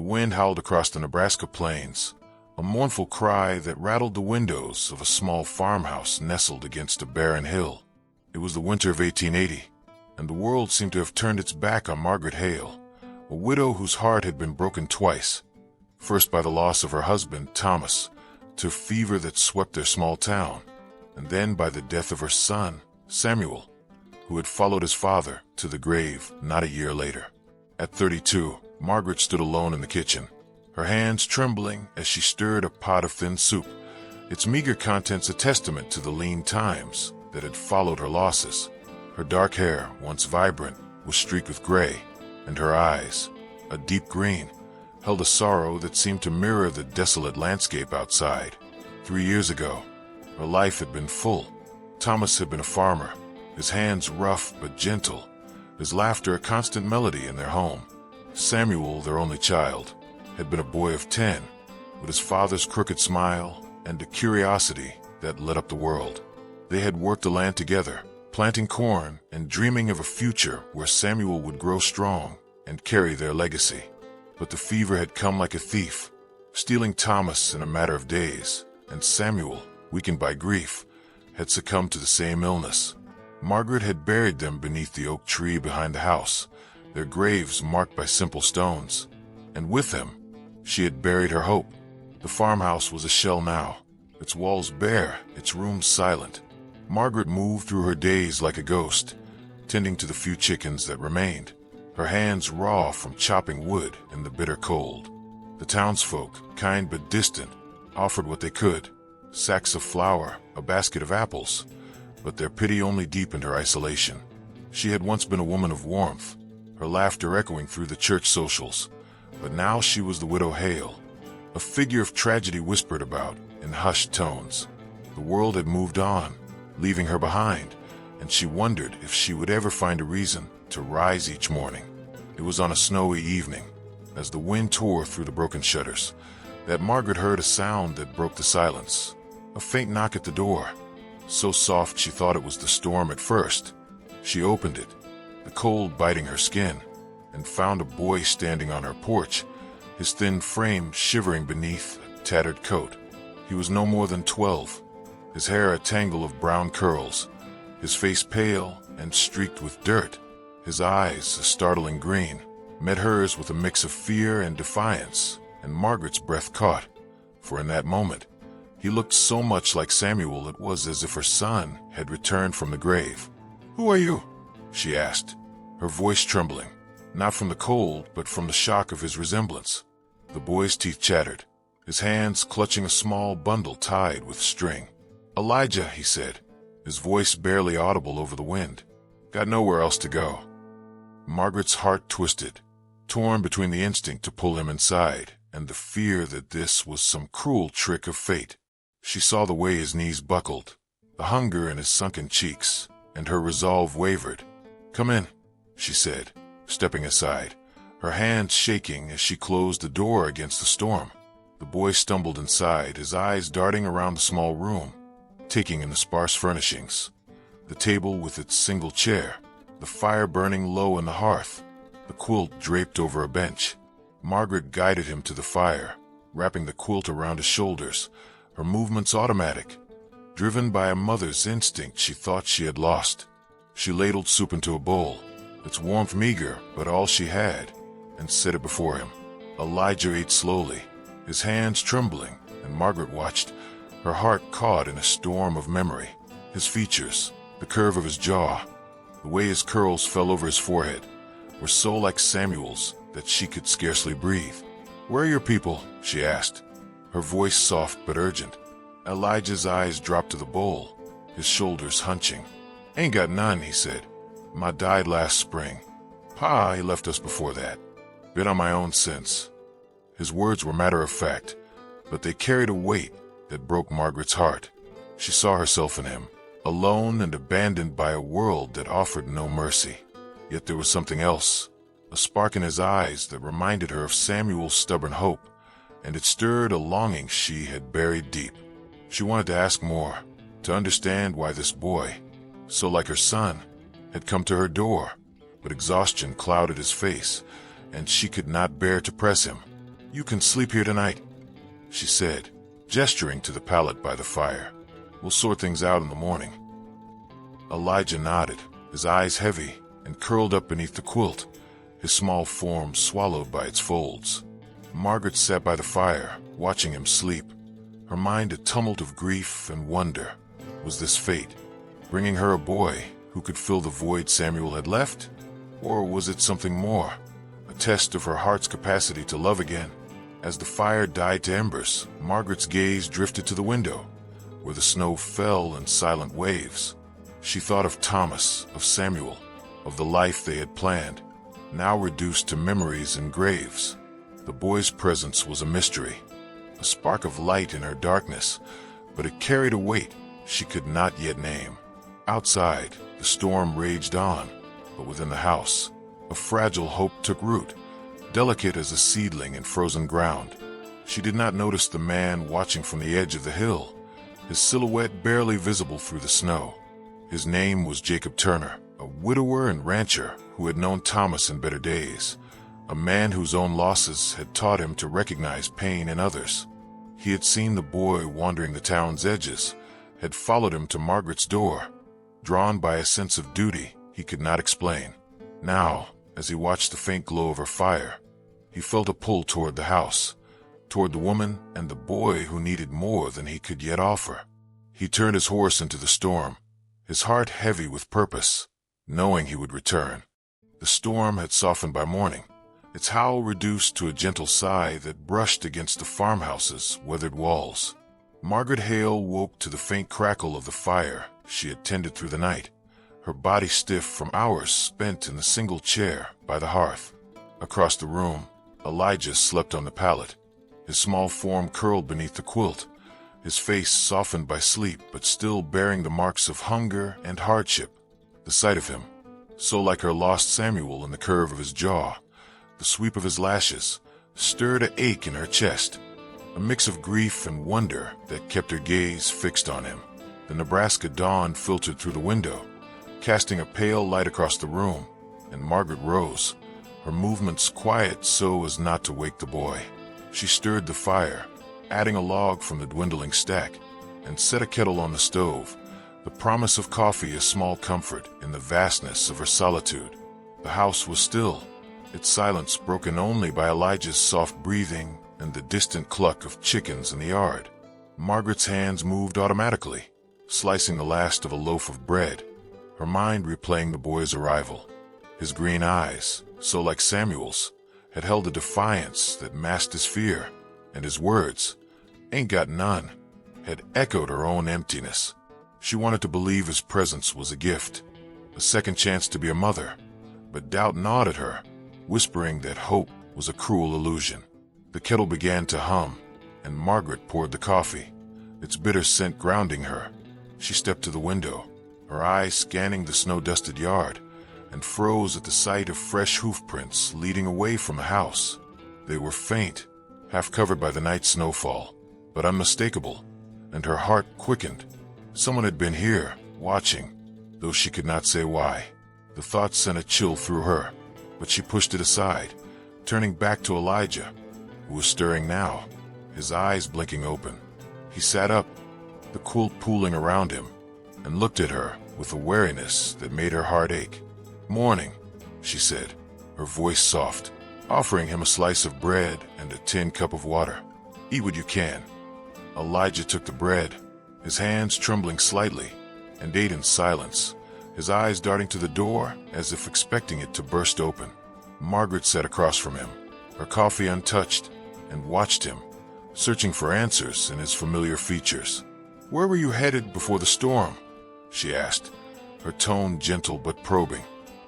wind howled across the Nebraska plains, a mournful cry that rattled the windows of a small farmhouse nestled against a barren hill. It was the winter of 1880, and the world seemed to have turned its back on Margaret Hale, a widow whose heart had been broken twice, first by the loss of her husband, Thomas, to fever that swept their small town, and then by the death of her son, Samuel, who had followed his father to the grave not a year later. At 32, Margaret stood alone in the kitchen, her hands trembling as she stirred a pot of thin soup, its meager contents a testament to the lean times that had followed her losses. Her dark hair, once vibrant, was streaked with gray, and her eyes, a deep green, held a sorrow that seemed to mirror the desolate landscape outside. 3 years ago, her life had been full. Thomas had been a farmer, his hands rough but gentle, his laughter a constant melody in their home. Samuel, their only child, had been a boy of 10, with his father's crooked smile and a curiosity that lit up the world. They had worked the land together, planting corn and dreaming of a future where Samuel would grow strong and carry their legacy. But the fever had come like a thief, stealing Thomas in a matter of days, and Samuel, weakened by grief, had succumbed to the same illness. Margaret had buried them beneath the oak tree behind the house, their graves marked by simple stones. And with them, she had buried her hope. The farmhouse was a shell now, its walls bare, its rooms silent. Margaret moved through her days like a ghost, tending to the few chickens that remained, her hands raw from chopping wood in the bitter cold. The townsfolk, kind but distant, offered what they could, sacks of flour, a basket of apples, but their pity only deepened her isolation. She had once been a woman of warmth, her laughter echoing through the church socials, but now she was the widow Hale, a figure of tragedy whispered about in hushed tones. The world had moved on, leaving her behind, and she wondered if she would ever find a reason to rise each morning. It was on a snowy evening, as the wind tore through the broken shutters, that Margaret heard a sound that broke the silence, a faint knock at the door. So soft she thought it was the storm at first. She opened it, the cold biting her skin, and found a boy standing on her porch, his thin frame shivering beneath a tattered coat. He was no more than 12, his hair a tangle of brown curls, his face pale and streaked with dirt. His eyes, a startling green, met hers with a mix of fear and defiance, and Margaret's breath caught, for in that moment, he looked so much like Samuel it was as if her son had returned from the grave. "Who are you?" she asked, her voice trembling, not from the cold but from the shock of his resemblance. The boy's teeth chattered, his hands clutching a small bundle tied with string. "Elijah," he said, his voice barely audible over the wind. "Got nowhere else to go." Margaret's heart twisted, torn between the instinct to pull him inside and the fear that this was some cruel trick of fate. She saw the way his knees buckled, the hunger in his sunken cheeks, and her resolve wavered. "Come in," she said, stepping aside, her hands shaking as she closed the door against the storm. The boy stumbled inside, his eyes darting around the small room, taking in the sparse furnishings, the table with its single chair, the fire burning low in the hearth, the quilt draped over a bench. Margaret guided him to the fire, wrapping the quilt around his shoulders, her movements automatic, driven by a mother's instinct she thought she had lost. She ladled soup into a bowl, its warmth meager but all she had, and set it before him. Elijah ate slowly, his hands trembling, and Margaret watched, her heart caught in a storm of memory. His features, the curve of his jaw, the way his curls fell over his forehead, were so like Samuel's that she could scarcely breathe. "Where are your people?" she asked, her voice soft but urgent. Elijah's eyes dropped to the bowl, his shoulders hunching. "Ain't got none," he said. "Ma died last spring. Pa, he left us before that. Been on my own since." His words were matter of fact, but they carried a weight that broke Margaret's heart. She saw herself in him, alone and abandoned by a world that offered no mercy. Yet there was something else, a spark in his eyes that reminded her of Samuel's stubborn hope, and it stirred a longing she had buried deep. She wanted to ask more, to understand why this boy, so like her son, had come to her door, but exhaustion clouded his face, and she could not bear to press him. "You can sleep here tonight," she said, gesturing to the pallet by the fire. "We'll sort things out in the morning." Elijah nodded, his eyes heavy and curled up beneath the quilt, his small form swallowed by its folds. Margaret sat by the fire, watching him sleep, her mind a tumult of grief and wonder. Was this fate, bringing her a boy who could fill the void Samuel had left? Or was it something more, a test of her heart's capacity to love again? As the fire died to embers, Margaret's gaze drifted to the window, where the snow fell in silent waves. She thought of Thomas, of Samuel, of the life they had planned, now reduced to memories and graves. The boy's presence was a mystery, a spark of light in her darkness, but it carried a weight she could not yet name. Outside, the storm raged on, but within the house, a fragile hope took root, delicate as a seedling in frozen ground. She did not notice the man watching from the edge of the hill, his silhouette barely visible through the snow. His name was Jacob Turner, a widower and rancher who had known Thomas in better days, a man whose own losses had taught him to recognize pain in others. He had seen the boy wandering the town's edges, had followed him to Margaret's door, drawn by a sense of duty he could not explain. Now, as he watched the faint glow of her fire, he felt a pull toward the house, toward the woman and the boy who needed more than he could yet offer. He turned his horse into the storm, his heart heavy with purpose, knowing he would return. The storm had softened by morning, its howl reduced to a gentle sigh that brushed against the farmhouse's weathered walls. Margaret Hale woke to the faint crackle of the fire she had tended through the night, her body stiff from hours spent in the single chair by the hearth. Across the room, Elijah slept on the pallet, his small form curled beneath the quilt, his face softened by sleep but still bearing the marks of hunger and hardship. The sight of him, so like her lost Samuel in the curve of his jaw, the sweep of his lashes, stirred an ache in her chest, a mix of grief and wonder that kept her gaze fixed on him. The Nebraska dawn filtered through the window, casting a pale light across the room, and Margaret rose, her movements quiet so as not to wake the boy. She stirred the fire, adding a log from the dwindling stack, and set a kettle on the stove, the promise of coffee a small comfort in the vastness of her solitude. The house was still, its silence broken only by Elijah's soft breathing and the distant cluck of chickens in the yard. Margaret's hands moved automatically, slicing the last of a loaf of bread, her mind replaying the boy's arrival. His green eyes, so like Samuel's, had held a defiance that masked his fear, and his words, "Ain't got none," had echoed her own emptiness. She wanted to believe his presence was a gift, a second chance to be a mother, but doubt gnawed at her, whispering that hope was a cruel illusion. The kettle began to hum, and Margaret poured the coffee, its bitter scent grounding her. She stepped to the window, her eyes scanning the snow-dusted yard, and froze at the sight of fresh hoofprints leading away from the house. They were faint, half covered by the night snowfall, but unmistakable, and her heart quickened. Someone had been here, watching, though she could not say why. The thought sent a chill through her, but she pushed it aside, turning back to Elijah, who was stirring now, his eyes blinking open. He sat up, the quilt pooling around him, and looked at her with a wariness that made her heart ache. "Morning," she said, her voice soft, offering him a slice of bread and a tin cup of water. "Eat what you can." Elijah took the bread, his hands trembling slightly, and ate in silence, his eyes darting to the door as if expecting it to burst open. Margaret sat across from him, her coffee untouched, and watched him, searching for answers in his familiar features. "Where were you headed before the storm?" she asked, her tone gentle but probing.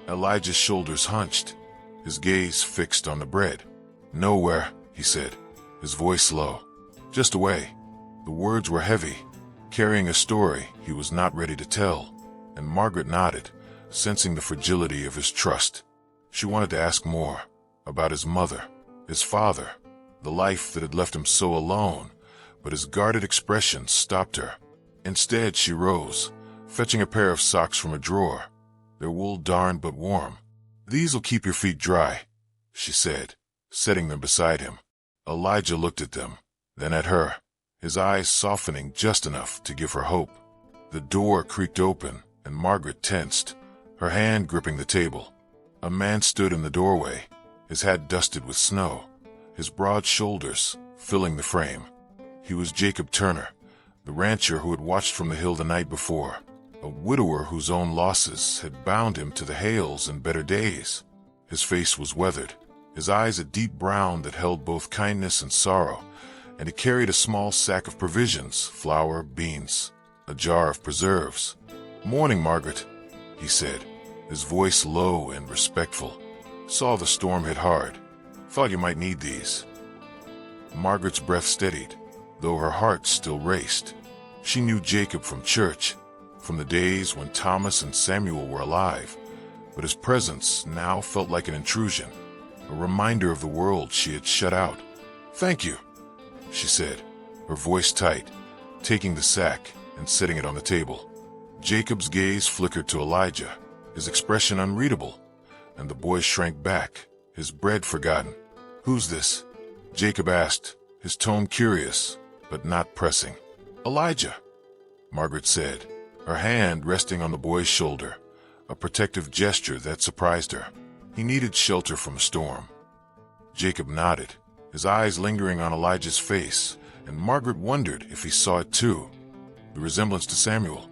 Elijah's shoulders hunched, his gaze fixed on the bread. "Nowhere," he said, his voice low. "Just away." The words were heavy, carrying a story he was not ready to tell, and Margaret nodded, sensing the fragility of his trust. She wanted to ask more, about his mother, his father, the life that had left him so alone, but his guarded expression stopped her. Instead, she rose, fetching a pair of socks from a drawer, their wool darned but warm. "These'll keep your feet dry," she said, setting them beside him. Elijah looked at them, then at her, his eyes softening just enough to give her hope. The door creaked open, and Margaret tensed, her hand gripping the table. A man stood in the doorway, his hat dusted with snow, his broad shoulders filling the frame. He was Jacob Turner, the rancher who had watched from the hill the night before, a widower whose own losses had bound him to the Hales and better days. His face was weathered, his eyes a deep brown that held both kindness and sorrow, and he carried a small sack of provisions, flour, beans, a jar of preserves. "Morning, Margaret," he said, his voice low and respectful. "Saw the storm hit hard. Thought you might need these." Margaret's breath steadied, though her heart still raced. She knew Jacob from church, from the days when Thomas and Samuel were alive, but his presence now felt like an intrusion, a reminder of the world she had shut out. "Thank you," she said, her voice tight, taking the sack and setting it on the table. Jacob's gaze flickered to Elijah, his expression unreadable, and the boy shrank back, his bread forgotten. "Who's this?" Jacob asked, his tone curious, but not pressing. "Elijah," Margaret said, her hand resting on the boy's shoulder, a protective gesture that surprised her. He needed shelter from a storm. Jacob nodded, his eyes lingering on Elijah's face, and Margaret wondered if he saw it too. The resemblance to Samuel,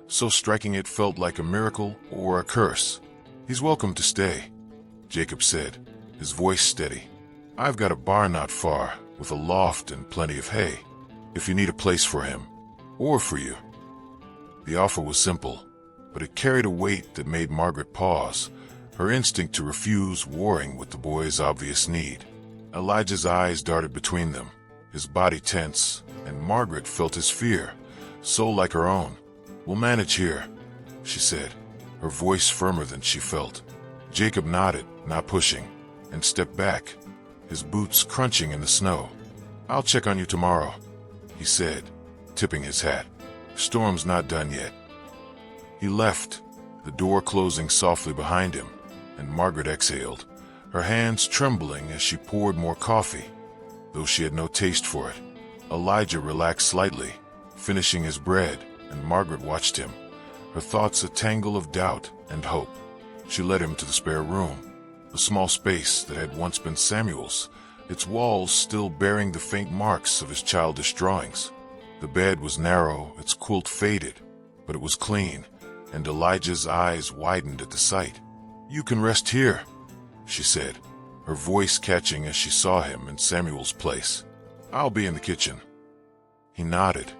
so striking it felt like a miracle or a curse. "He's welcome to stay," Jacob said, his voice steady. "I've got a barn not far, with a loft and plenty of hay, if you need a place for him, or for you." The offer was simple, but it carried a weight that made Margaret pause, her instinct to refuse warring with the boy's obvious need. Elijah's eyes darted between them, his body tense, and Margaret felt his fear, so like her own. "We'll manage here," she said, her voice firmer than she felt. Jacob nodded, not pushing, and stepped back, his boots crunching in the snow. "I'll check on you tomorrow," he said, tipping his hat. "Storm's not done yet." He left, the door closing softly behind him, and Margaret exhaled, her hands trembling as she poured more coffee, though she had no taste for it. Elijah relaxed slightly, finishing his bread, and Margaret watched him, her thoughts a tangle of doubt and hope. She led him to the spare room, a small space that had once been Samuel's, its walls still bearing the faint marks of his childish drawings. The bed was narrow, its quilt faded, but it was clean, and Elijah's eyes widened at the sight. "You can rest here," she said, her voice catching as she saw him in Samuel's place. "I'll be in the kitchen." He nodded,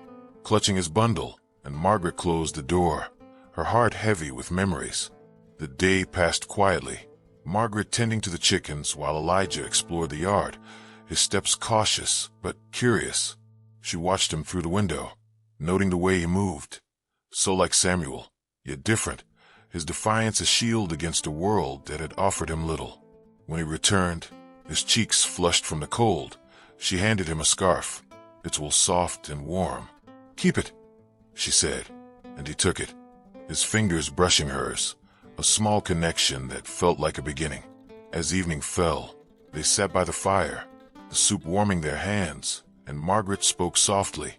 clutching his bundle, and Margaret closed the door, her heart heavy with memories. The day passed quietly, Margaret tending to the chickens while Elijah explored the yard, his steps cautious but curious. She watched him through the window, noting the way he moved, so like Samuel, yet different, his defiance a shield against a world that had offered him little. When he returned, his cheeks flushed from the cold, she handed him a scarf, its wool soft and warm. "Keep it," she said, and he took it, his fingers brushing hers, a small connection that felt like a beginning. As evening fell, they sat by the fire, the soup warming their hands, and Margaret spoke softly,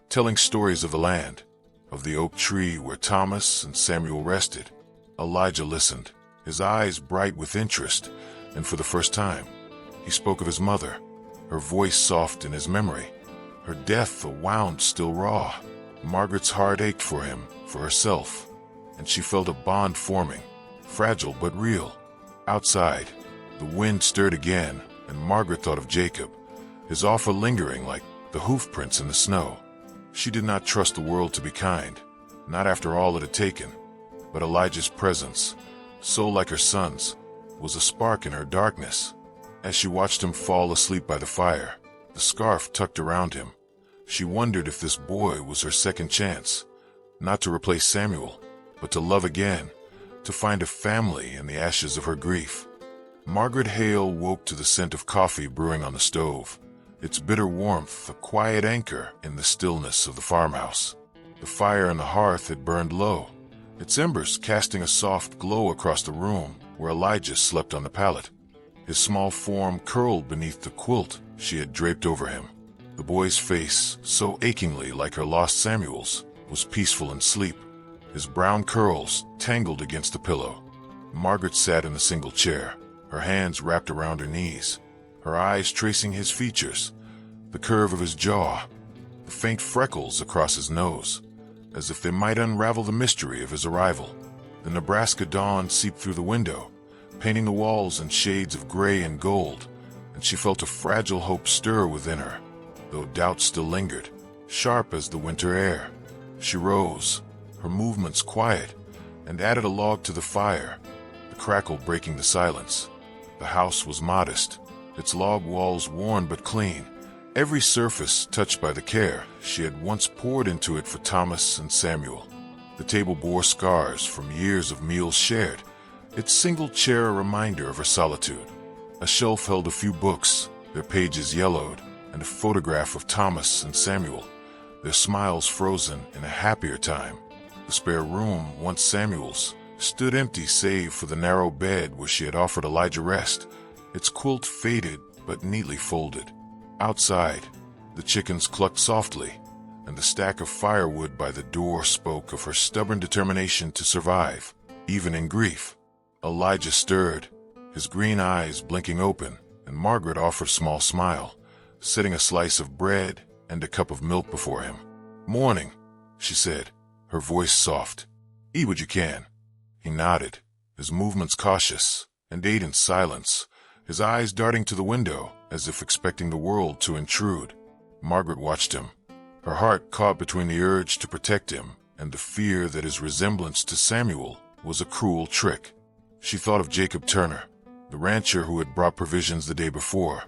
telling stories of the land, of the oak tree where Thomas and Samuel rested. Elijah listened, his eyes bright with interest, and for the first time, he spoke of his mother, her voice soft in his memory, her death a wound still raw. Margaret's heart ached for him, for herself, and she felt a bond forming, fragile but real. Outside, the wind stirred again, and Margaret thought of Jacob, his offer lingering like the hoof prints in the snow. She did not trust the world to be kind, not after all it had taken, but Elijah's presence, so like her son's, was a spark in her darkness. As she watched him fall asleep by the fire, the scarf tucked around him, she wondered if this boy was her second chance, not to replace Samuel, but to love again, to find a family in the ashes of her grief. Margaret Hale woke to the scent of coffee brewing on the stove, its bitter warmth a quiet anchor in the stillness of the farmhouse. The fire on the hearth had burned low, its embers casting a soft glow across the room where Elijah slept on the pallet. His small form curled beneath the quilt, she had draped over him. The boy's face, so achingly like her lost Samuel's, was peaceful in sleep, his brown curls tangled against the pillow. Margaret sat in a single chair, her hands wrapped around her knees, her eyes tracing his features, the curve of his jaw, the faint freckles across his nose, as if they might unravel the mystery of his arrival. The Nebraska dawn seeped through the window, painting the walls in shades of gray and gold, and she felt a fragile hope stir within her, though doubt still lingered, sharp as the winter air. She rose, her movements quiet, and added a log to the fire, the crackle breaking the silence. The house was modest, its log walls worn but clean, every surface touched by the care she had once poured into it for Thomas and Samuel. The table bore scars from years of meals shared, its single chair a reminder of her solitude. A shelf held a few books, their pages yellowed, and a photograph of Thomas and Samuel, their smiles frozen in a happier time. The spare room, once Samuel's, stood empty save for the narrow bed where she had offered Elijah rest, its quilt faded but neatly folded. Outside, the chickens clucked softly, and the stack of firewood by the door spoke of her stubborn determination to survive, even in grief. Elijah stirred, his green eyes blinking open, and Margaret offered a small smile, setting a slice of bread and a cup of milk before him. "Morning," she said, her voice soft. "Eat what you can." He nodded, his movements cautious, and ate in silence, his eyes darting to the window as if expecting the world to intrude. Margaret watched him, her heart caught between the urge to protect him and the fear that his resemblance to Samuel was a cruel trick. She thought of Jacob Turner, the rancher who had brought provisions the day before,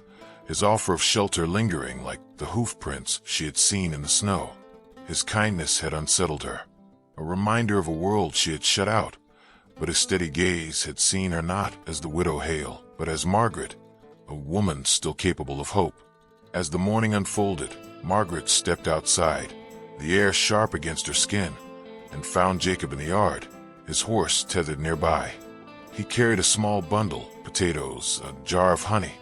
his offer of shelter lingering like the hoof prints she had seen in the snow. His kindness had unsettled her, a reminder of a world she had shut out, but his steady gaze had seen her not as the widow Hale, but as Margaret, a woman still capable of hope. As the morning unfolded, Margaret stepped outside, the air sharp against her skin, and found Jacob in the yard, his horse tethered nearby. He carried a small bundle, potatoes, a jar of honey,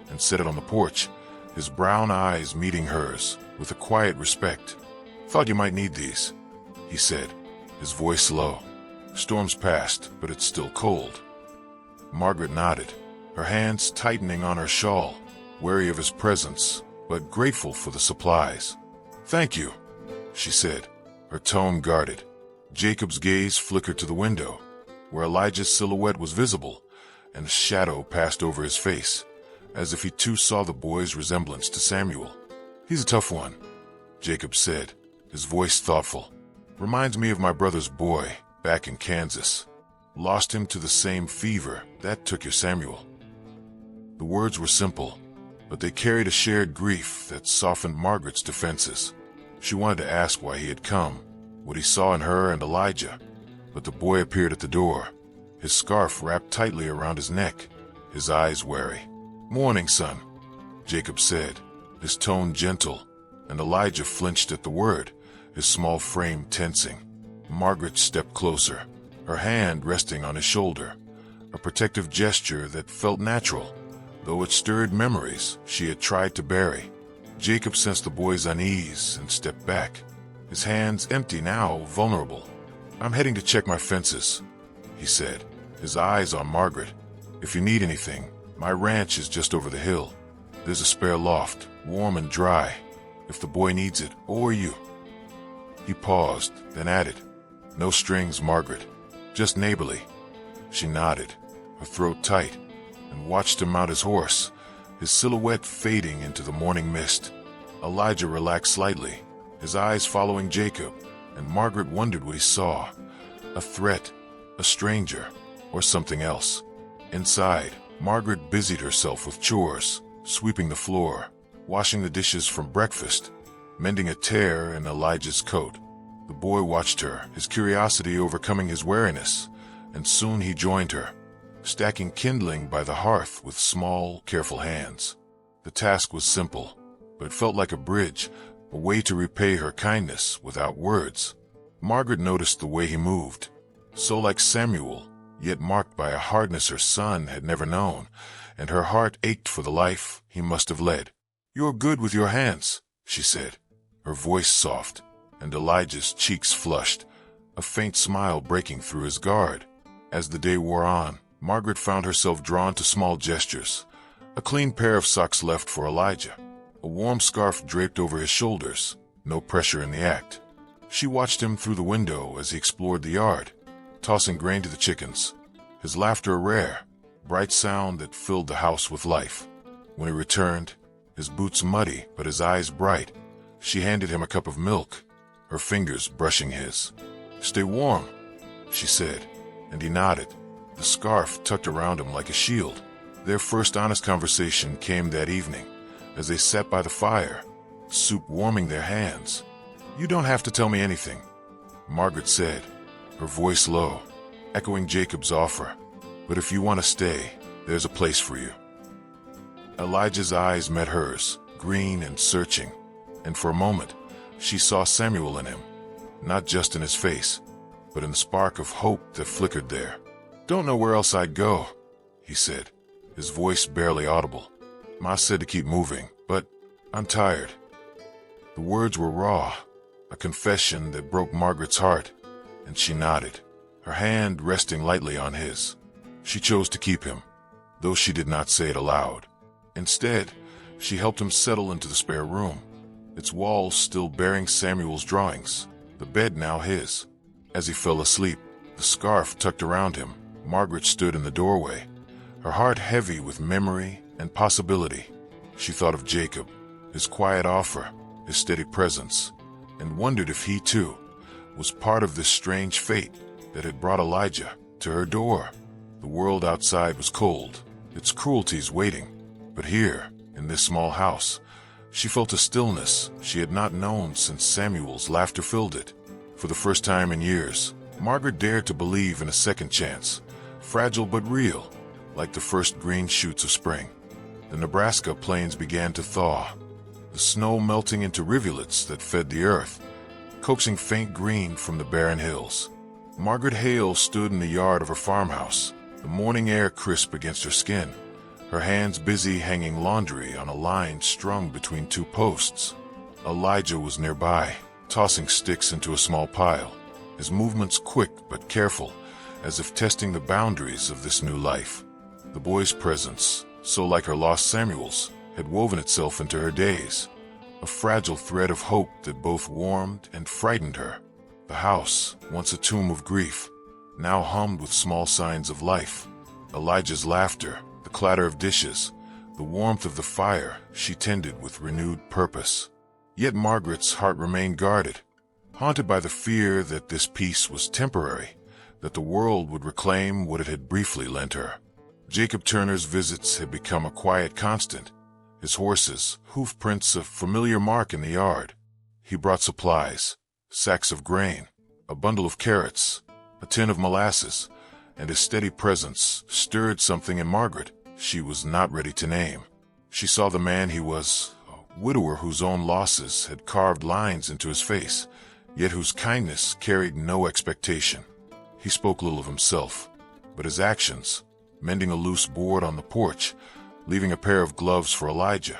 and set it on the porch, his brown eyes meeting hers with a quiet respect. "Thought you might need these," he said, his voice low. "Storm's passed, but it's still cold." Margaret nodded, her hands tightening on her shawl, wary of his presence, but grateful for the supplies. "Thank you," she said, her tone guarded. Jacob's gaze flickered to the window, where Elijah's silhouette was visible, and a shadow passed over his face, as if he too saw the boy's resemblance to Samuel. "He's a tough one," Jacob said, his voice thoughtful. "Reminds me of my brother's boy back in Kansas. Lost him to the same fever that took your Samuel." The words were simple, but they carried a shared grief that softened Margaret's defenses. She wanted to ask why he had come, what he saw in her and Elijah, but the boy appeared at the door, his scarf wrapped tightly around his neck, his eyes wary. "Morning, son," Jacob said, his tone gentle, and Elijah flinched at the word, his small frame tensing. Margaret stepped closer, her hand resting on his shoulder, a protective gesture that felt natural, though it stirred memories she had tried to bury. Jacob sensed the boy's unease and stepped back, his hands empty now, vulnerable. "I'm heading to check my fences," he said, his eyes on Margaret. "If you need anything, my ranch is just over the hill. There's a spare loft, warm and dry, if the boy needs it, or you." He paused, then added, "No strings, Margaret, just neighborly." She nodded, her throat tight, and watched him mount his horse, his silhouette fading into the morning mist. Elijah relaxed slightly, his eyes following Jacob, and Margaret wondered what he saw. A threat, a stranger, or something else. Inside, Margaret busied herself with chores, sweeping the floor, washing the dishes from breakfast, mending a tear in Elijah's coat. The boy watched her, his curiosity overcoming his wariness, and soon he joined her, stacking kindling by the hearth with small, careful hands. The task was simple, but felt like a bridge, a way to repay her kindness without words. Margaret noticed the way he moved, so like Samuel, yet marked by a hardness her son had never known, and her heart ached for the life he must have led. "You're good with your hands," she said, her voice soft, and Elijah's cheeks flushed, a faint smile breaking through his guard. As the day wore on, Margaret found herself drawn to small gestures. A clean pair of socks left for Elijah, a warm scarf draped over his shoulders, no pressure in the act. She watched him through the window as he explored the yard, tossing grain to the chickens, his laughter a rare, bright sound that filled the house with life. When he returned, his boots muddy but his eyes bright, she handed him a cup of milk, her fingers brushing his. "Stay warm," she said, and he nodded, the scarf tucked around him like a shield. Their first honest conversation came that evening, as they sat by the fire, soup warming their hands. "You don't have to tell me anything," Margaret said, her voice low, echoing Jacob's offer. "But if you want to stay, there's a place for you." Elijah's eyes met hers, green and searching, and for a moment, she saw Samuel in him, not just in his face, but in the spark of hope that flickered there. "Don't know where else I'd go," he said, his voice barely audible. "Ma said to keep moving, but I'm tired." The words were raw, a confession that broke Margaret's heart, and she nodded, her hand resting lightly on his. She chose to keep him, though she did not say it aloud. Instead, she helped him settle into the spare room, its walls still bearing Samuel's drawings, the bed now his. As he fell asleep, the scarf tucked around him, Margaret stood in the doorway, her heart heavy with memory and possibility. She thought of Jacob, his quiet offer, his steady presence, and wondered if he, too, was part of this strange fate that had brought Elijah to her door. The world outside was cold, its cruelties waiting, but here, in this small house, she felt a stillness she had not known since Samuel's laughter filled it. For the first time in years, Margaret dared to believe in a second chance, fragile but real, like the first green shoots of spring. The Nebraska plains began to thaw, the snow melting into rivulets that fed the earth, coaxing faint green from the barren hills. Margaret Hale stood in the yard of her farmhouse, the morning air crisp against her skin, her hands busy hanging laundry on a line strung between two posts. Elijah was nearby, tossing sticks into a small pile, his movements quick but careful, as if testing the boundaries of this new life. The boy's presence, so like her lost Samuel's, had woven itself into her days, a fragile thread of hope that both warmed and frightened her. The house, once a tomb of grief, now hummed with small signs of life. Elijah's laughter, the clatter of dishes, the warmth of the fire she tended with renewed purpose. Yet Margaret's heart remained guarded, haunted by the fear that this peace was temporary, that the world would reclaim what it had briefly lent her. Jacob Turner's visits had become a quiet constant, his horses' hoof prints a familiar mark in the yard. He brought supplies, sacks of grain, a bundle of carrots, a tin of molasses, and his steady presence stirred something in Margaret she was not ready to name. She saw the man he was, a widower whose own losses had carved lines into his face, yet whose kindness carried no expectation. He spoke little of himself, but his actions, mending a loose board on the porch, leaving a pair of gloves for Elijah,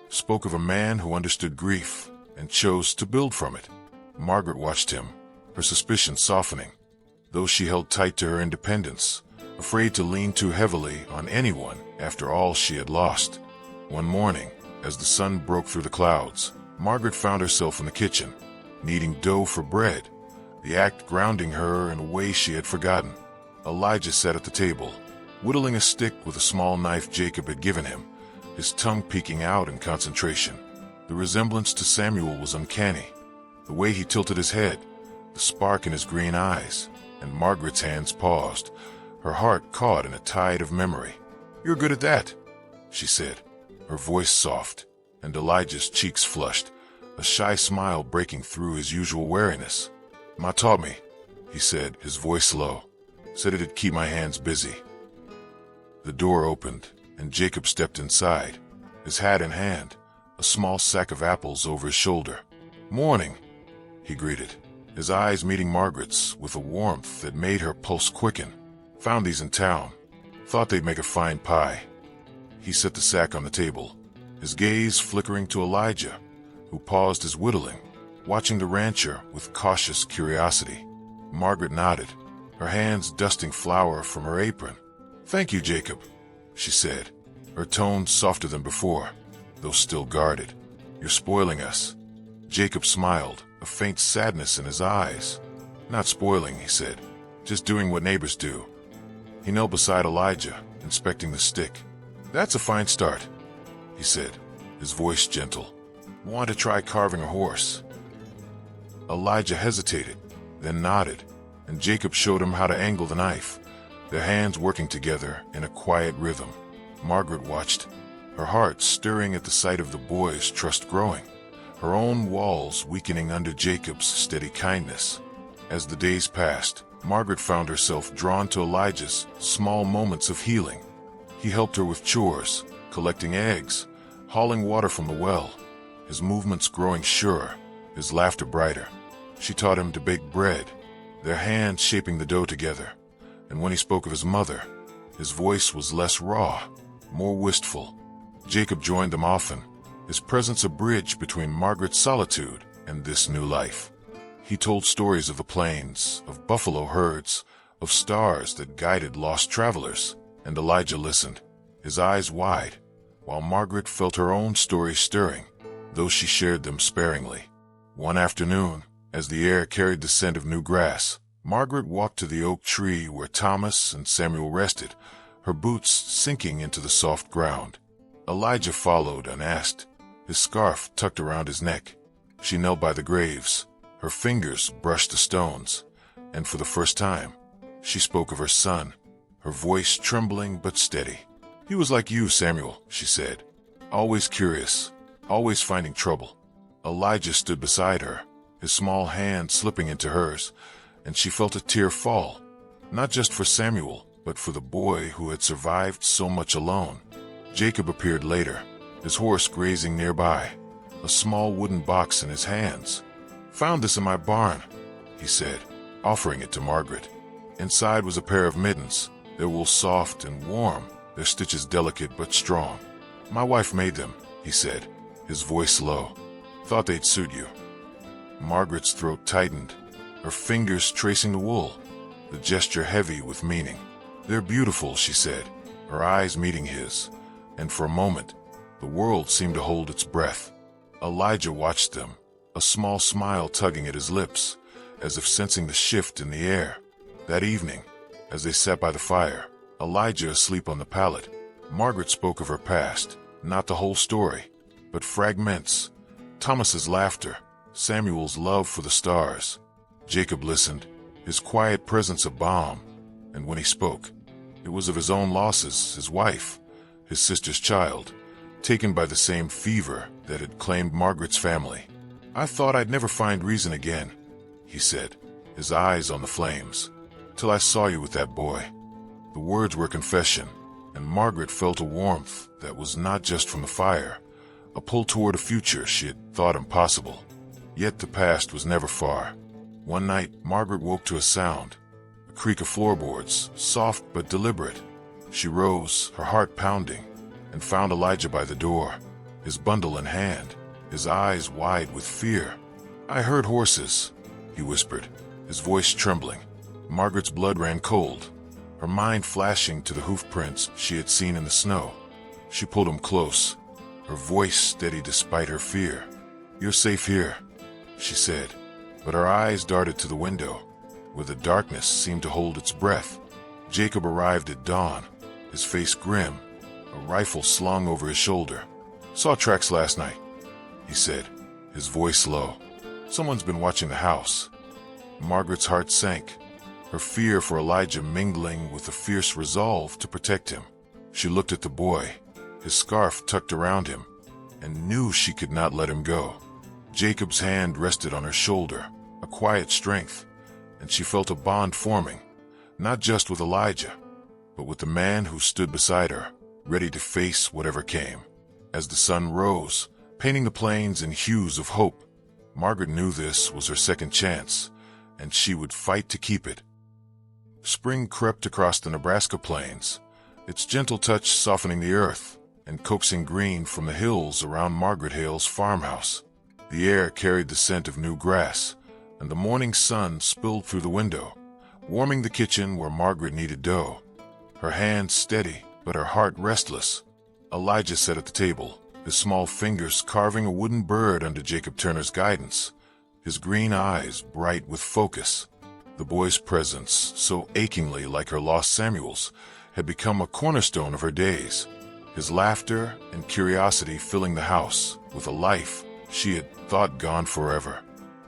spoke of a man who understood grief and chose to build from it. Margaret watched him, her suspicions softening, though she held tight to her independence, afraid to lean too heavily on anyone after all she had lost. One morning, as the sun broke through the clouds, Margaret found herself in the kitchen, kneading dough for bread, the act grounding her in a way she had forgotten. Elijah sat at the table, whittling a stick with a small knife Jacob had given him, his tongue peeking out in concentration. The resemblance to Samuel was uncanny, the way he tilted his head, the spark in his green eyes, and Margaret's hands paused, her heart caught in a tide of memory. "You're good at that," she said, her voice soft, and Elijah's cheeks flushed, a shy smile breaking through his usual wariness. "Ma taught me," he said, his voice low. "Said it'd keep my hands busy." The door opened, and Jacob stepped inside, his hat in hand, a small sack of apples over his shoulder. "Morning," he greeted, his eyes meeting Margaret's with a warmth that made her pulse quicken. "Found these in town. Thought they'd make a fine pie." He set the sack on the table, his gaze flickering to Elijah, who paused his whittling, watching the rancher with cautious curiosity. Margaret nodded, her hands dusting flour from her apron. "Thank you, Jacob," she said, her tone softer than before, though still guarded. "You're spoiling us." Jacob smiled, a faint sadness in his eyes. "Not spoiling," he said, "just doing what neighbors do." He knelt beside Elijah, inspecting the stick. "That's a fine start," he said, his voice gentle. "Want to try carving a horse?" Elijah hesitated, then nodded, and Jacob showed him how to angle the knife, their hands working together in a quiet rhythm. Margaret watched, her heart stirring at the sight of the boy's trust growing, her own walls weakening under Jacob's steady kindness. As the days passed, Margaret found herself drawn to Elijah's small moments of healing. He helped her with chores, collecting eggs, hauling water from the well, his movements growing surer, his laughter brighter. She taught him to bake bread, their hands shaping the dough together. And when he spoke of his mother, his voice was less raw, more wistful. Jacob joined them often, his presence a bridge between Margaret's solitude and this new life. He told stories of the plains, of buffalo herds, of stars that guided lost travelers, and Elijah listened, his eyes wide, while Margaret felt her own stories stirring, though she shared them sparingly. One afternoon, as the air carried the scent of new grass, Margaret walked to the oak tree where Thomas and Samuel rested, her boots sinking into the soft ground. Elijah followed unasked, his scarf tucked around his neck. She knelt by the graves, her fingers brushed the stones, and for the first time, she spoke of her son, her voice trembling but steady. "He was like you, Samuel," she said, "always curious, always finding trouble." Elijah stood beside her, his small hand slipping into hers, and she felt a tear fall, not just for Samuel, but for the boy who had survived so much alone. Jacob appeared later, his horse grazing nearby, a small wooden box in his hands. "Found this in my barn," he said, offering it to Margaret. Inside was a pair of mittens, their wool soft and warm, their stitches delicate but strong. "My wife made them," he said, his voice low. "Thought they'd suit you." Margaret's throat tightened, her fingers tracing the wool, the gesture heavy with meaning. "They're beautiful," she said, her eyes meeting his, and for a moment, the world seemed to hold its breath. Elijah watched them, a small smile tugging at his lips, as if sensing the shift in the air. That evening, as they sat by the fire, Elijah asleep on the pallet, Margaret spoke of her past, not the whole story, but fragments. Thomas's laughter, Samuel's love for the stars. Jacob listened, his quiet presence a balm, and when he spoke, it was of his own losses, his wife, his sister's child, taken by the same fever that had claimed Margaret's family. "I thought I'd never find reason again," he said, his eyes on the flames, "till I saw you with that boy." The words were confession, and Margaret felt a warmth that was not just from the fire, a pull toward a future she had thought impossible. Yet the past was never far. One night, Margaret woke to a sound, a creak of floorboards, soft but deliberate. She rose, her heart pounding, and found Elijah by the door, his bundle in hand, his eyes wide with fear. "I heard horses," he whispered, his voice trembling. Margaret's blood ran cold, her mind flashing to the hoof prints she had seen in the snow. She pulled him close, her voice steady despite her fear. "You're safe here," she said, but her eyes darted to the window, where the darkness seemed to hold its breath. Jacob arrived at dawn, his face grim, a rifle slung over his shoulder. "Saw tracks last night," he said, his voice low. "Someone's been watching the house." Margaret's heart sank, her fear for Elijah mingling with a fierce resolve to protect him. She looked at the boy, his scarf tucked around him, and knew she could not let him go. Jacob's hand rested on her shoulder, a quiet strength, and she felt a bond forming, not just with Elijah, but with the man who stood beside her, ready to face whatever came. As the sun rose, painting the plains in hues of hope, Margaret knew this was her second chance, and she would fight to keep it. Spring crept across the Nebraska plains, its gentle touch softening the earth, and coaxing green from the hills around Margaret Hale's farmhouse. The air carried the scent of new grass, and the morning sun spilled through the window, warming the kitchen where Margaret kneaded dough. Her hands steady, but her heart restless, Elijah sat at the table, his small fingers carving a wooden bird under Jacob Turner's guidance, his green eyes bright with focus. The boy's presence, so achingly like her lost Samuel's, had become a cornerstone of her days, his laughter and curiosity filling the house with a life she had thought gone forever.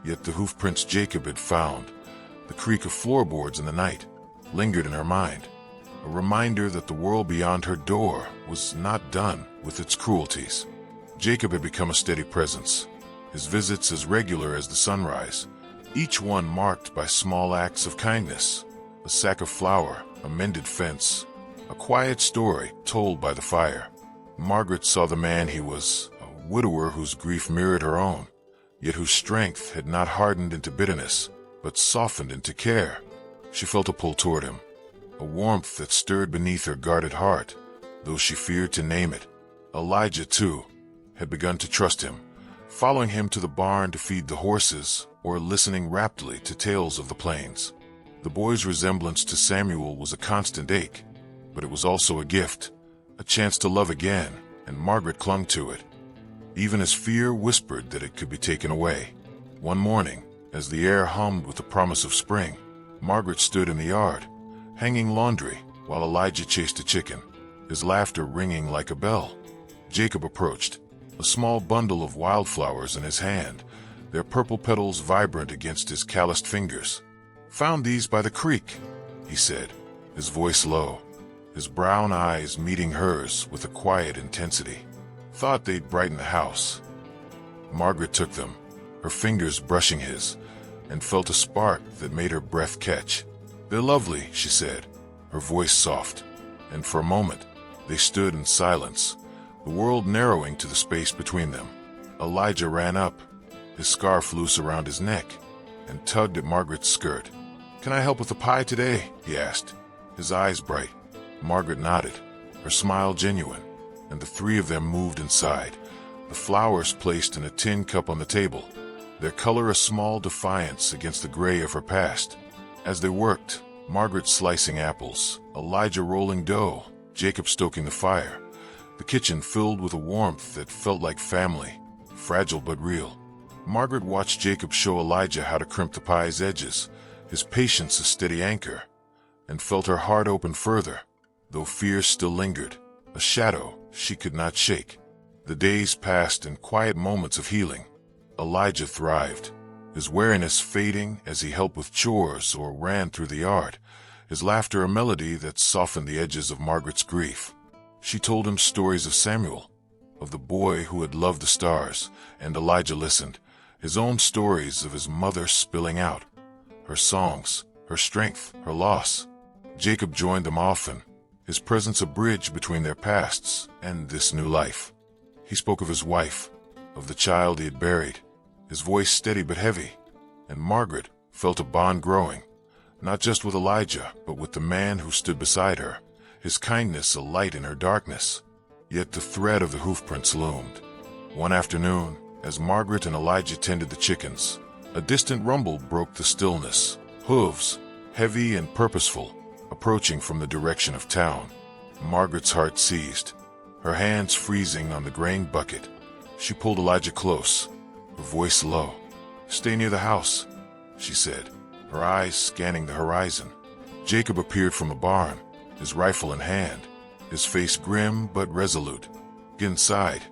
Yet the hoof prints Jacob had found, the creak of floorboards in the night, lingered in her mind, a reminder that the world beyond her door was not done with its cruelties. Jacob had become a steady presence, his visits as regular as the sunrise, each one marked by small acts of kindness, a sack of flour, a mended fence, a quiet story told by the fire. Margaret saw the man he was, a widower whose grief mirrored her own, yet whose strength had not hardened into bitterness, but softened into care. She felt a pull toward him, a warmth that stirred beneath her guarded heart, though she feared to name it. Elijah, too, had begun to trust him, following him to the barn to feed the horses or listening raptly to tales of the plains. The boy's resemblance to Samuel was a constant ache, but it was also a gift, a chance to love again, and Margaret clung to it, even as fear whispered that it could be taken away. One morning, as the air hummed with the promise of spring, Margaret stood in the yard, hanging laundry, while Elijah chased a chicken, his laughter ringing like a bell. Jacob approached, a small bundle of wildflowers in his hand, their purple petals vibrant against his calloused fingers. "Found these by the creek," he said, his voice low, his brown eyes meeting hers with a quiet intensity. "Thought they'd brighten the house." Margaret took them, her fingers brushing his, and felt a spark that made her breath catch. "They're lovely," she said, her voice soft, and for a moment they stood in silence, the world narrowing to the space between them. Elijah ran up, his scarf loose around his neck, and tugged at Margaret's skirt. "Can I help with the pie today?" he asked, his eyes bright. Margaret nodded, her smile genuine, and the three of them moved inside, the flowers placed in a tin cup on the table, their color a small defiance against the gray of her past. As they worked, Margaret slicing apples, Elijah rolling dough, Jacob stoking the fire, the kitchen filled with a warmth that felt like family, fragile but real. Margaret watched Jacob show Elijah how to crimp the pie's edges, his patience a steady anchor, and felt her heart open further, though fear still lingered, a shadow she could not shake. The days passed in quiet moments of healing. Elijah thrived, his wariness fading as he helped with chores or ran through the yard, his laughter a melody that softened the edges of Margaret's grief. She told him stories of Samuel, of the boy who had loved the stars, and Elijah listened, his own stories of his mother spilling out, her songs, her strength, her loss. Jacob joined them often, his presence a bridge between their pasts and this new life. He spoke of his wife, of the child he had buried, his voice steady but heavy, and Margaret felt a bond growing, not just with Elijah, but with the man who stood beside her, his kindness a light in her darkness. Yet the thread of the hoofprints loomed. One afternoon, as Margaret and Elijah tended the chickens, a distant rumble broke the stillness, hooves, heavy and purposeful, approaching from the direction of town. Margaret's heart seized, her hands freezing on the grain bucket. She pulled Elijah close, her voice low. "Stay near the house," she said, her eyes scanning the horizon. Jacob appeared from the barn, his rifle in hand, his face grim but resolute. "Get inside,"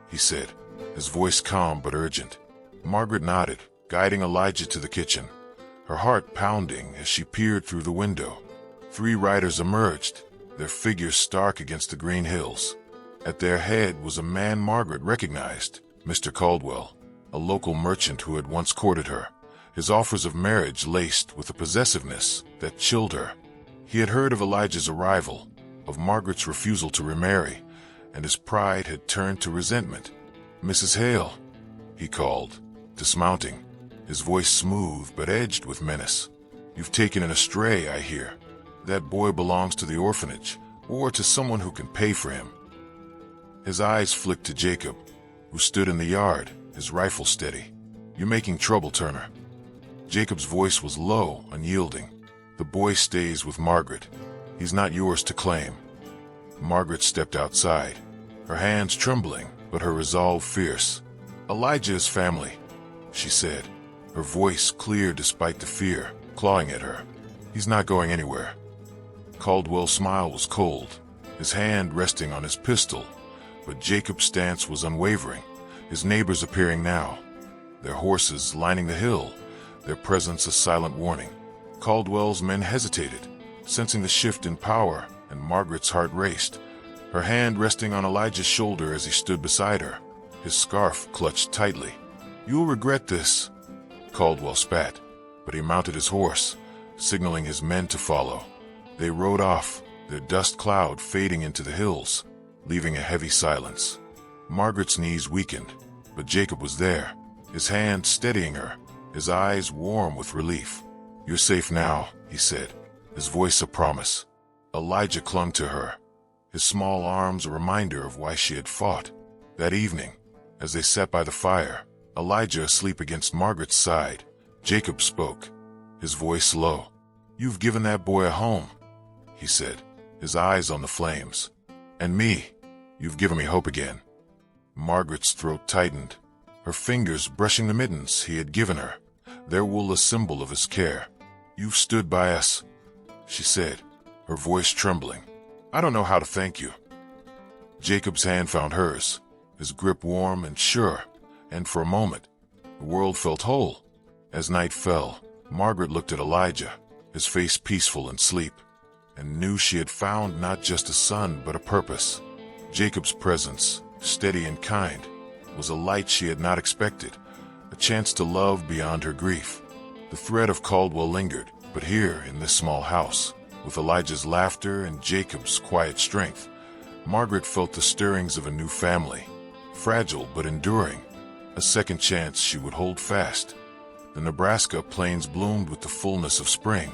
he said, his voice calm but urgent. Margaret nodded, guiding Elijah to the kitchen, her heart pounding as she peered through the window. 3 riders emerged, their figures stark against the green hills. At their head was a man Margaret recognized, Mr. Caldwell, a local merchant who had once courted her, his offers of marriage laced with a possessiveness that chilled her. He had heard of Elijah's arrival, of Margaret's refusal to remarry, and his pride had turned to resentment. "Mrs. Hale," he called, dismounting, his voice smooth but edged with menace. "You've taken an astray, I hear. That boy belongs to the orphanage, or to someone who can pay for him." His eyes flicked to Jacob, who stood in the yard, his rifle steady. "You're making trouble, Turner." Jacob's voice was low, unyielding. "The boy stays with Margaret. He's not yours to claim." Margaret stepped outside, her hands trembling, but her resolve fierce. "Elijah is family," she said, her voice clear despite the fear clawing at her. "He's not going anywhere." Caldwell's smile was cold, his hand resting on his pistol, but Jacob's stance was unwavering, his neighbors appearing now, their horses lining the hill, their presence a silent warning. Caldwell's men hesitated, sensing the shift in power, and Margaret's heart raced, her hand resting on Elijah's shoulder as he stood beside her, his scarf clutched tightly. "You'll regret this," Caldwell spat, but he mounted his horse, signaling his men to follow. They rode off, their dust cloud fading into the hills, leaving a heavy silence. Margaret's knees weakened, but Jacob was there, his hand steadying her, his eyes warm with relief. "You're safe now," he said, his voice a promise. Elijah clung to her, his small arms a reminder of why she had fought. That evening, as they sat by the fire, Elijah asleep against Margaret's side, Jacob spoke, his voice low. "You've given that boy a home," he said, his eyes on the flames. "And me, you've given me hope again." Margaret's throat tightened, her fingers brushing the mittens he had given her, their wool a symbol of his care. "You've stood by us," she said, her voice trembling. "I don't know how to thank you." Jacob's hand found hers, his grip warm and sure, and for a moment, the world felt whole. As night fell, Margaret looked at Elijah, his face peaceful in sleep, and knew she had found not just a son but a purpose. Jacob's presence, steady and kind, was a light she had not expected, a chance to love beyond her grief. The threat of Caldwell lingered, but here in this small house, with Elijah's laughter and Jacob's quiet strength, Margaret felt the stirrings of a new family, fragile but enduring, a second chance she would hold fast. The Nebraska plains bloomed with the fullness of spring,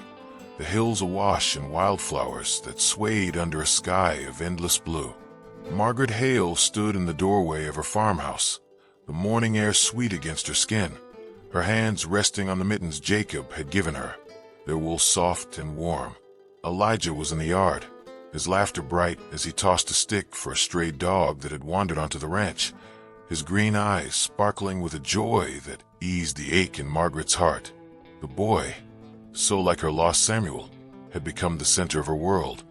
the hills awash in wildflowers that swayed under a sky of endless blue. Margaret Hale stood in the doorway of her farmhouse, the morning air sweet against her skin, her hands resting on the mittens Jacob had given her, their wool soft and warm. Elijah was in the yard, his laughter bright as he tossed a stick for a stray dog that had wandered onto the ranch, his green eyes sparkling with a joy that eased the ache in Margaret's heart. The boy, so like her lost Samuel, had become the center of her world,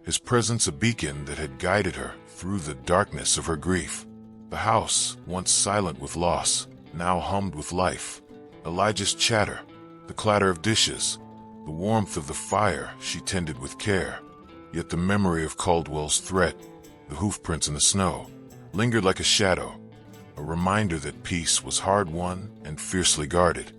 his presence a beacon that had guided her through the darkness of her grief. The house, once silent with loss, now hummed with life. Elijah's chatter, the clatter of dishes, the warmth of the fire she tended with care. Yet the memory of Caldwell's threat, the hoofprints in the snow, lingered like a shadow, a reminder that peace was hard-won and fiercely guarded.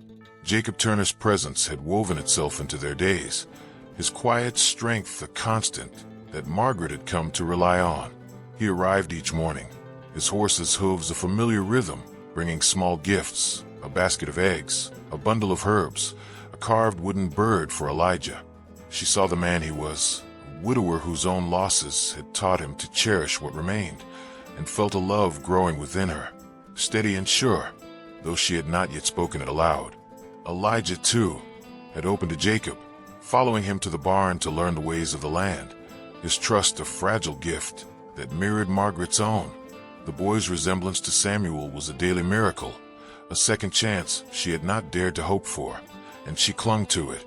Jacob Turner's presence had woven itself into their days, his quiet strength a constant that Margaret had come to rely on. He arrived each morning, his horse's hooves a familiar rhythm, bringing small gifts, a basket of eggs, a bundle of herbs, a carved wooden bird for Elijah. She saw the man he was, a widower whose own losses had taught him to cherish what remained, and felt a love growing within her, steady and sure, though she had not yet spoken it aloud. Elijah, too, had opened to Jacob, following him to the barn to learn the ways of the land, his trust a fragile gift that mirrored Margaret's own. The boy's resemblance to Samuel was a daily miracle, a second chance she had not dared to hope for, and she clung to it,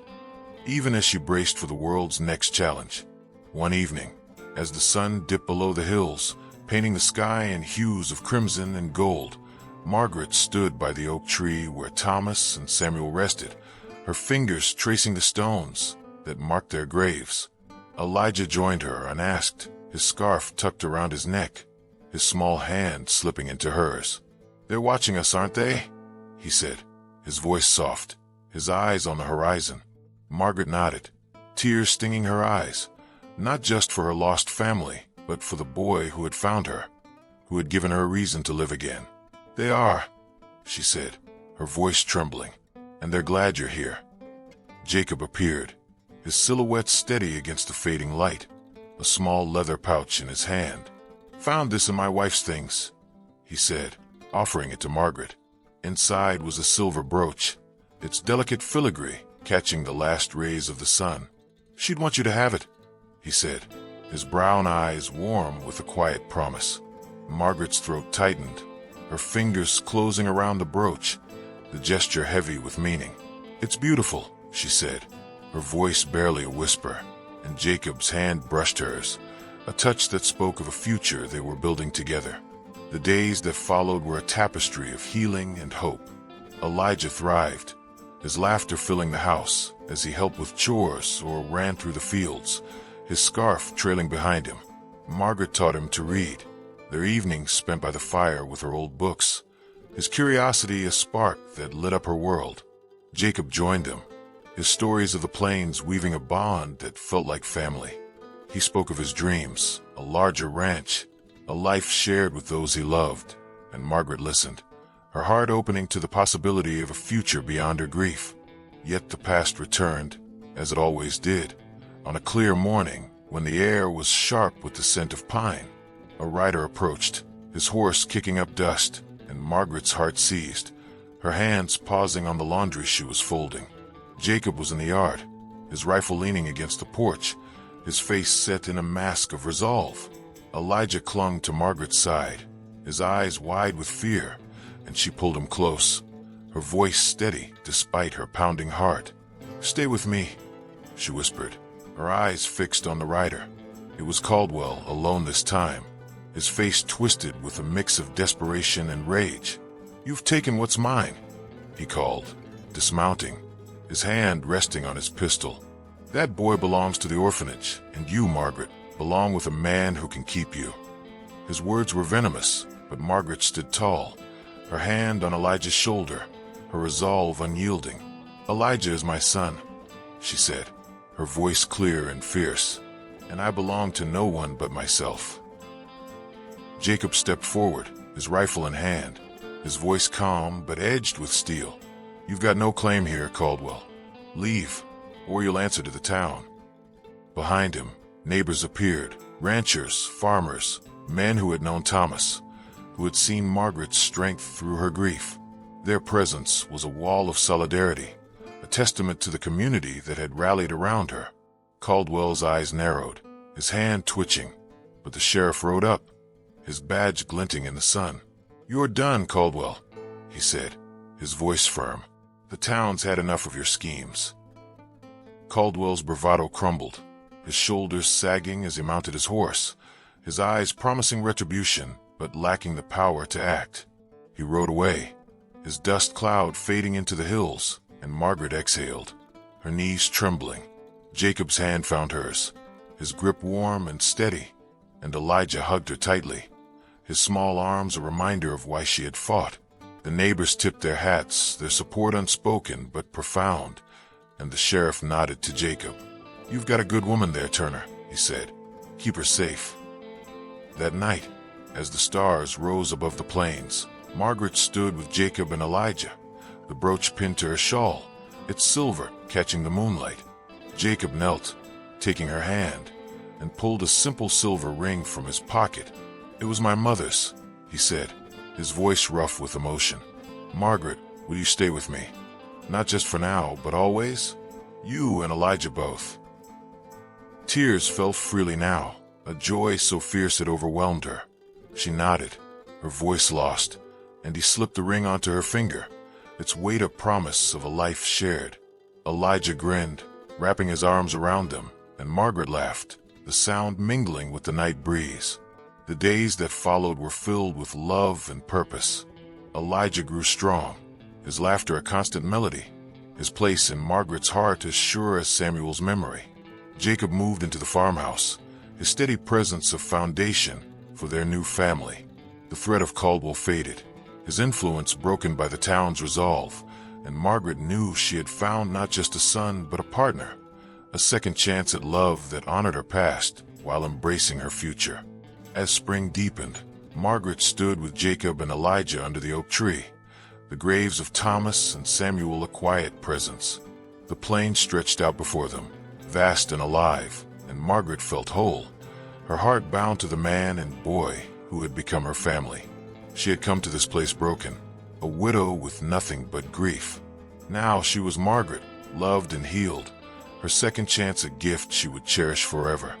even as she braced for the world's next challenge. One evening, as the sun dipped below the hills, painting the sky in hues of crimson and gold, Margaret stood by the oak tree where Thomas and Samuel rested, her fingers tracing the stones that marked their graves. Elijah joined her unasked, his scarf tucked around his neck, his small hand slipping into hers. "They're watching us, aren't they?" he said, his voice soft, his eyes on the horizon. Margaret nodded, tears stinging her eyes, not just for her lost family, but for the boy who had found her, who had given her a reason to live again. "They are," she said, her voice trembling, "and they're glad you're here." Jacob appeared, his silhouette steady against the fading light, a small leather pouch in his hand. "Found this in my wife's things," he said, offering it to Margaret. Inside was a silver brooch, its delicate filigree catching the last rays of the sun. "She'd want you to have it," he said, his brown eyes warm with a quiet promise. Margaret's throat tightened, her fingers closing around the brooch, the gesture heavy with meaning. "It's beautiful," she said, her voice barely a whisper, and Jacob's hand brushed hers, a touch that spoke of a future they were building together. The days that followed were a tapestry of healing and hope. Elijah thrived, his laughter filling the house as he helped with chores or ran through the fields, his scarf trailing behind him. Margaret taught him to read, their evenings spent by the fire with her old books, his curiosity a spark that lit up her world. Jacob joined them, his stories of the plains weaving a bond that felt like family. He spoke of his dreams, a larger ranch, a life shared with those he loved, and Margaret listened, her heart opening to the possibility of a future beyond her grief. Yet the past returned, as it always did, on a clear morning when the air was sharp with the scent of pine. A rider approached, his horse kicking up dust, and Margaret's heart seized, her hands pausing on the laundry she was folding. Jacob was in the yard, his rifle leaning against the porch, his face set in a mask of resolve. Elijah clung to Margaret's side, his eyes wide with fear, and she pulled him close, her voice steady despite her pounding heart. "Stay with me," she whispered, her eyes fixed on the rider. It was Caldwell, alone this time, his face twisted with a mix of desperation and rage. "You've taken what's mine," he called, dismounting, his hand resting on his pistol. "That boy belongs to the orphanage, and you, Margaret, belong with a man who can keep you." His words were venomous, but Margaret stood tall, her hand on Elijah's shoulder, her resolve unyielding. "Elijah is my son," she said, her voice clear and fierce, "and I belong to no one but myself." Jacob stepped forward, his rifle in hand, his voice calm but edged with steel. "You've got no claim here, Caldwell. Leave, or you'll answer to the town." Behind him, neighbors appeared, ranchers, farmers, men who had known Thomas, who had seen Margaret's strength through her grief. Their presence was a wall of solidarity, a testament to the community that had rallied around her. Caldwell's eyes narrowed, his hand twitching, but the sheriff rode up, his badge glinting in the sun. "You're done, Caldwell," he said, his voice firm. "The town's had enough of your schemes." Caldwell's bravado crumbled, his shoulders sagging as he mounted his horse, his eyes promising retribution but lacking the power to act. He rode away, his dust cloud fading into the hills, and Margaret exhaled, her knees trembling. Jacob's hand found hers, his grip warm and steady, and Elijah hugged her tightly, his small arms a reminder of why she had fought. The neighbors tipped their hats, their support unspoken but profound, and the sheriff nodded to Jacob. "You've got a good woman there, Turner," he said. "Keep her safe." That night, as the stars rose above the plains, Margaret stood with Jacob and Elijah, the brooch pinned to her shawl, its silver catching the moonlight. Jacob knelt, taking her hand, and pulled a simple silver ring from his pocket. "It was my mother's," he said, his voice rough with emotion. "Margaret, will you stay with me? Not just for now, but always? You and Elijah both." Tears fell freely now, a joy so fierce it overwhelmed her. She nodded, her voice lost, and he slipped the ring onto her finger, its weight a promise of a life shared. Elijah grinned, wrapping his arms around them, and Margaret laughed, the sound mingling with the night breeze. The days that followed were filled with love and purpose. Elijah grew strong, his laughter a constant melody, his place in Margaret's heart as sure as Samuel's memory. Jacob moved into the farmhouse, his steady presence a foundation for their new family. The threat of Caldwell faded, his influence broken by the town's resolve, and Margaret knew she had found not just a son but a partner, a second chance at love that honored her past while embracing her future. As spring deepened, Margaret stood with Jacob and Elijah under the oak tree, the graves of Thomas and Samuel a quiet presence. The plain stretched out before them, vast and alive, and Margaret felt whole, her heart bound to the man and boy who had become her family. She had come to this place broken, a widow with nothing but grief. Now she was Margaret, loved and healed, her second chance a gift she would cherish forever.